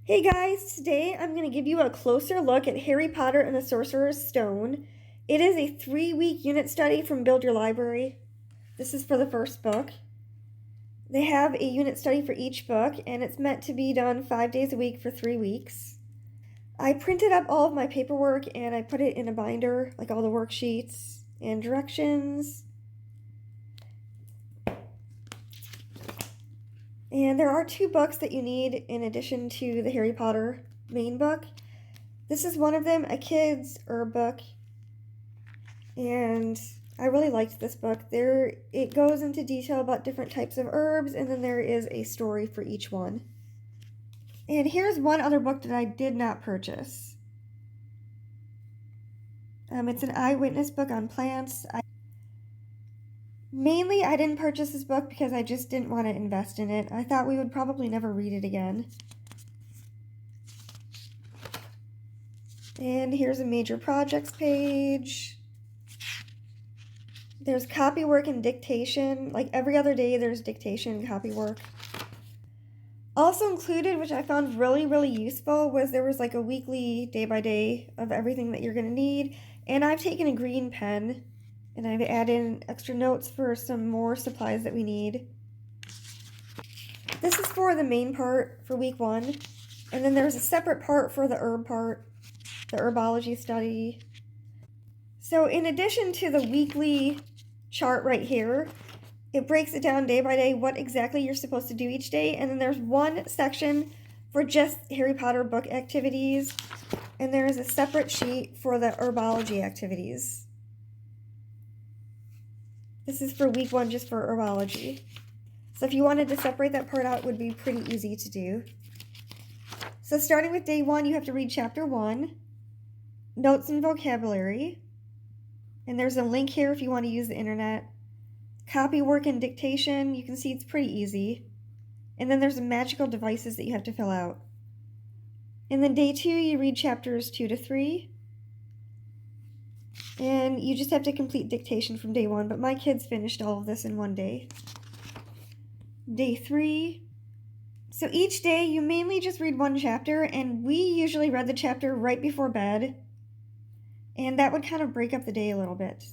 Hey guys, today I'm going to give you a closer look at Harry Potter and the Sorcerer's Stone. It is a 3-week unit study from Build Your Library. This is for the first book. They have a unit study for each book, and it's meant to be done 5 days a week for 3 weeks. I printed up all of my paperwork and I put it in a binder, like all the worksheets and directions. And there are 2 books that you need in addition to the Harry Potter main book. This is one of them, a kid's herb book, and I really liked this book. It goes into detail about different types of herbs, and then there is a story for each one. And here's one other book that I did not purchase. It's an eyewitness book on plants. Mainly, I didn't purchase this book because I just didn't want to invest in it. I thought we would probably never read it again. And here's a major projects page. There's copy work and dictation. Like every other day, there's dictation and copy work. Also included, which I found really, really useful, was there was like a weekly day-by-day of everything that you're going to need. And I've taken a green pen, and I've added in extra notes for some more supplies that we need. This is for the main part for week 1. And then there's a separate part for the herb part, the herbology study. So in addition to the weekly chart right here, it breaks it down day by day what exactly you're supposed to do each day. And then there's one section for just Harry Potter book activities. And there is a separate sheet for the herbology activities. This is for week 1 just for herbology. So if you wanted to separate that part out, it would be pretty easy to do. So starting with day 1, you have to read chapter 1, notes and vocabulary. And there's a link here if you want to use the internet. Copy work and dictation, you can see it's pretty easy. And then there's magical devices that you have to fill out. And then day 2, you read chapters 2 to 3. And you just have to complete dictation from day 1, but my kids finished all of this in one day. Day 3. So each day you mainly just read one chapter, and we usually read the chapter right before bed. And that would kind of break up the day a little bit.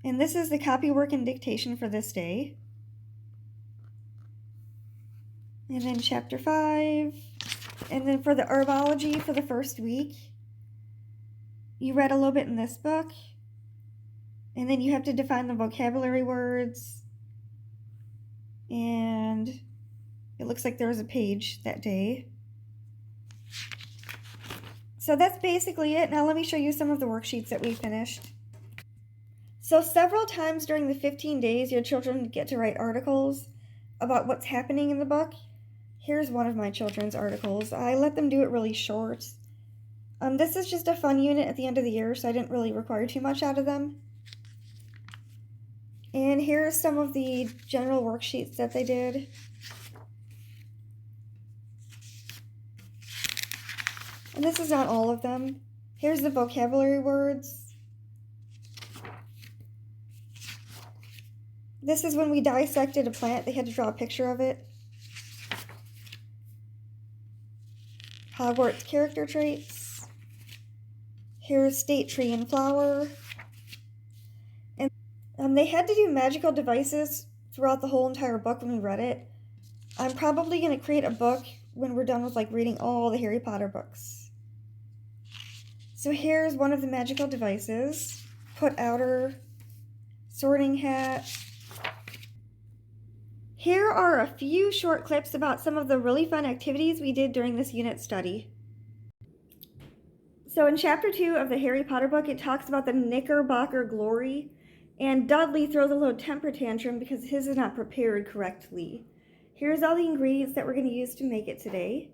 And this is the copy work and dictation for this day. And then chapter 5. And then for the herbology for the first week, you read a little bit in this book. And then you have to define the vocabulary words. And it looks like there was a page that day. So that's basically it. Now let me show you some of the worksheets that we finished. So several times during the 15 days, your children get to write articles about what's happening in the book. Here's one of my children's articles. I let them do it really short. This is just a fun unit at the end of the year, so I didn't really require too much out of them. And here's some of the general worksheets that they did. And this is not all of them. Here's the vocabulary words. This is when we dissected a plant. They had to draw a picture of it. Hogwarts character traits. Here's state tree and flower. And they had to do magical devices throughout the whole entire book when we read it. I'm probably going to create a book when we're done with reading all the Harry Potter books. So here's one of the magical devices. Put outer, sorting hat. Here are a few short clips about some of the really fun activities we did during this unit study. So in chapter 2 of the Harry Potter book, it talks about the Knickerbocker glory, and Dudley throws a little temper tantrum because his is not prepared correctly. Here's all the ingredients that we're going to use to make it today.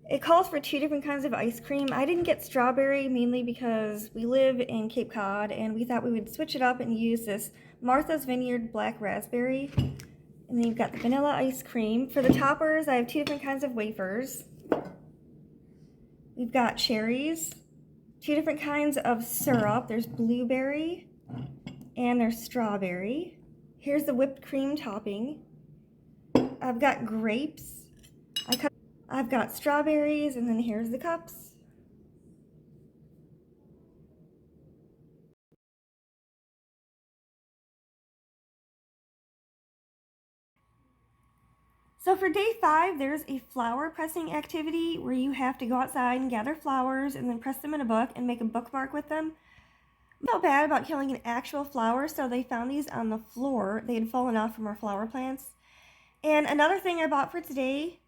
It calls for 2 different kinds of ice cream. I didn't get strawberry mainly because we live in Cape Cod and we thought we would switch it up and use this Martha's Vineyard black raspberry. And then you've got the vanilla ice cream. For the toppers, I have 2 different kinds of wafers. We've got cherries, 2 different kinds of syrup. There's blueberry and there's strawberry. Here's the whipped cream topping. I've got grapes. I've got strawberries, and then here's the cups. So for day 5, there's a flower pressing activity where you have to go outside and gather flowers and then press them in a book and make a bookmark with them. I felt bad about killing an actual flower, so they found these on the floor. They had fallen off from our flower plants. And another thing I bought for today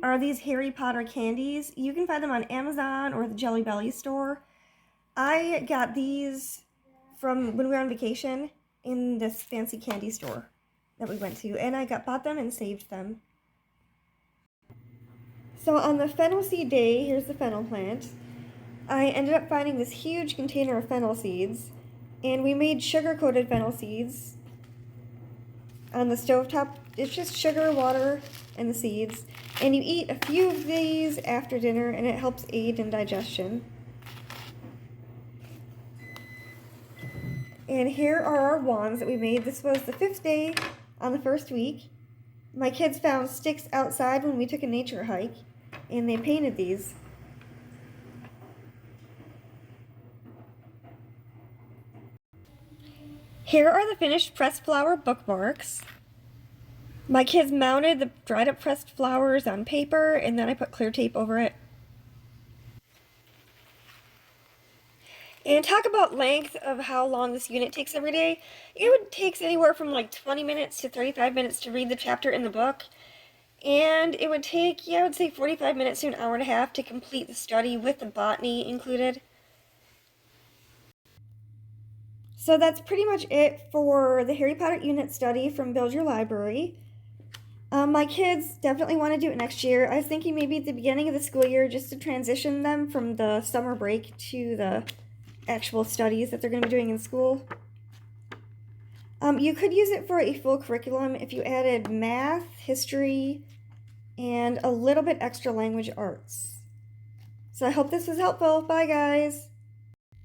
are these Harry Potter candies. You can find them on Amazon or the Jelly Belly store. I got these from when we were on vacation in this fancy candy store that we went to, and I bought them and saved them. So on the fennel seed day, here's the fennel plant. I ended up finding this huge container of fennel seeds, and we made sugar-coated fennel seeds on the stovetop. It's just sugar, water, and the seeds. And you eat a few of these after dinner, and it helps aid in digestion. And here are our wands that we made. This was the 5th day on the 1st week. My kids found sticks outside when we took a nature hike, and they painted these. Here are the finished pressed flower bookmarks. My kids mounted the dried up pressed flowers on paper, and then I put clear tape over it. And talk about length of how long this unit takes every day. It takes anywhere from like 20 minutes to 35 minutes to read the chapter in the book. And it would take, I would say 45 minutes to an hour and a half to complete the study with the botany included. So that's pretty much it for the Harry Potter unit study from Build Your Library. My kids definitely want to do it next year. I was thinking maybe at the beginning of the school year just to transition them from the summer break to the actual studies that they're going to be doing in school. You could use it for a full curriculum if you added math, history, and a little bit extra language arts. So I hope this was helpful. Bye, guys.